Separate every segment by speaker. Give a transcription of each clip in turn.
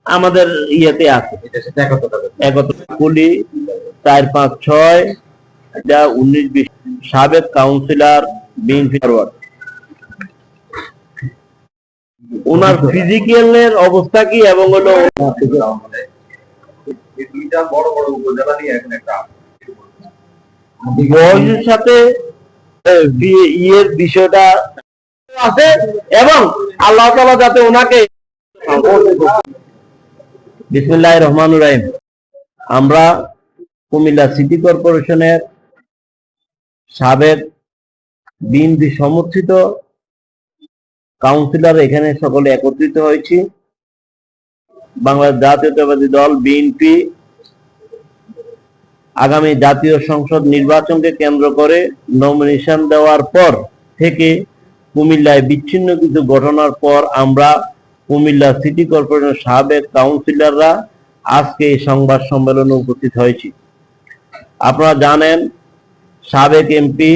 Speaker 1: আমাদের ইয়েতে আছে কুলি 4-5-6 যা 19-20 সাবেক কাউন্সিলর বিএনপি ফরওয়ার্ড। ওনার ফিজিক্যালের অবস্থা কি এবং হলো বয়সের সাথে ইয়ের বিষয়টা আছে এবং আল্লাহ তাআলা যাতে ওনাকে বিসমিল্লাহির রহমানির রহিম। আমরা কুমিল্লা সিটি কর্পোরেশনের সাবেক বিএনপি সমর্থিত কাউন্সিলর এখানে সকলে একত্রিত হয়েছি। বাংলাদেশ জাতীয়তাবাদী দল বিএনপি আগামী জাতীয় সংসদ নির্বাচনকে কেন্দ্র করে নমিনেশন দেওয়ার পর থেকে কুমিল্লায় বিচ্ছিন্ন কিছু ঘটনার পর আমরা কুমিল্লা সিটি কর্পোরেশনের সাবেক কাউন্সিলররা আজকে এই সংবাদ সম্মেলনে উপস্থিত হয়েছি। আপনারা জানেন সাবেক এমপি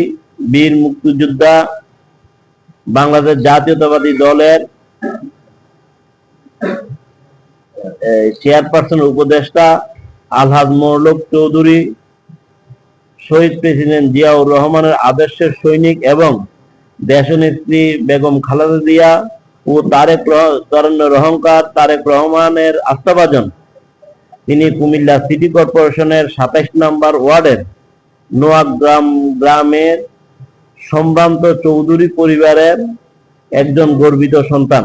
Speaker 1: বীর মুক্তিযোদ্ধা বাংলাদেশ জাতীয়তাবাদী দলের চেয়ারপারসনের উপদেষ্টা আলহাজ মোরলক চৌধুরী শহীদ প্রেসিডেন্ট জিয়াউর রহমানের আদর্শের সৈনিক এবং দেশনেত্রী বেগম খালেদা জিয়া ও তরুণের অহংকার তারেক রহমানের আস্থাভাজন। তিনি কুমিল্লা সিটি কর্পোরেশনের 27 নম্বর ওয়ার্ডের নোয়াক গ্রামের সম্ভ্রান্ত চৌধুরী পরিবারের একজন গর্বিত সন্তান।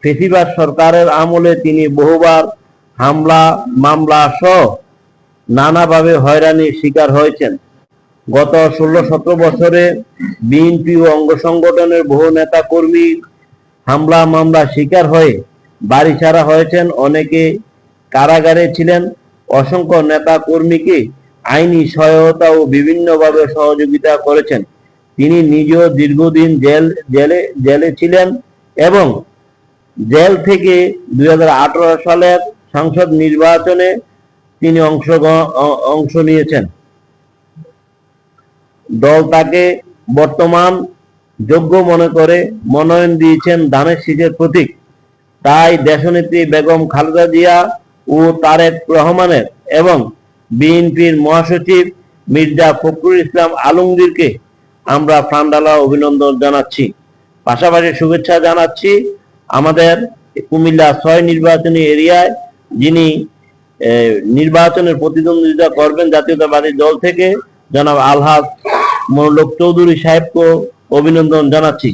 Speaker 1: ফেসিবাদ সরকারের আমলে তিনি বহুবার হামলা মামলা সহ নানাভাবে হয়রানির শিকার হয়েছেন। গত 16-17 বছরে বিএনপি ও অঙ্গ সংগঠনের বহু নেতা কর্মী হামলা মামলা শিকার হয়ে বাড়ি ছাড়া হয়েছেন, অনেকে কারাগারে ছিলেন। অসংখ্য নেতা কর্মীকে আইনি সহায়তা ও বিভিন্নভাবে সহযোগিতা করেছেন। তিনি নিজেও দীর্ঘদিন জেলে ছিলেন এবং জেল থেকে 2018 সালের সংসদ নির্বাচনে তিনি অংশ নিয়েছেন। দল তাকে বর্তমান যোগ্য মনে করে মনোনয়ন দিয়েছেন ধানের শীষের প্রতীক। তাই দেশনেত্রী বেগম খালেদা জিয়া ও তারেক রহমানের এবং বিএনপির মহাসচিব মির্জা ফখরুল ইসলাম আলমগীরকে আমরা প্রাণঢালা অভিনন্দন জানাচ্ছি। পাশাপাশি শুভেচ্ছা জানাচ্ছি আমাদের কুমিল্লা 6 নির্বাচনী এরিয়ায় যিনি নির্বাচনের প্রতিদ্বন্দ্বিতা করবেন জাতীয়তাবাদী দল থেকে জনাব আলহাজ মোরলক চৌধুরী সাহেবকে অভিনন্দন জানাচ্ছি।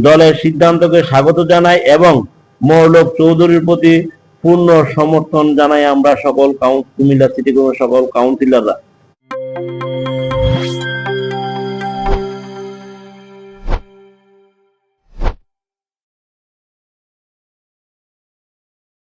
Speaker 1: দলের সিদ্ধান্তকে স্বাগত জানাই এবং মোরলক চৌধুরীর প্রতি পূর্ণ সমর্থন জানাই আমরা সকল কুমিল্লা সিটি কর্পোরেশনের সকল কাউন্সিলররা।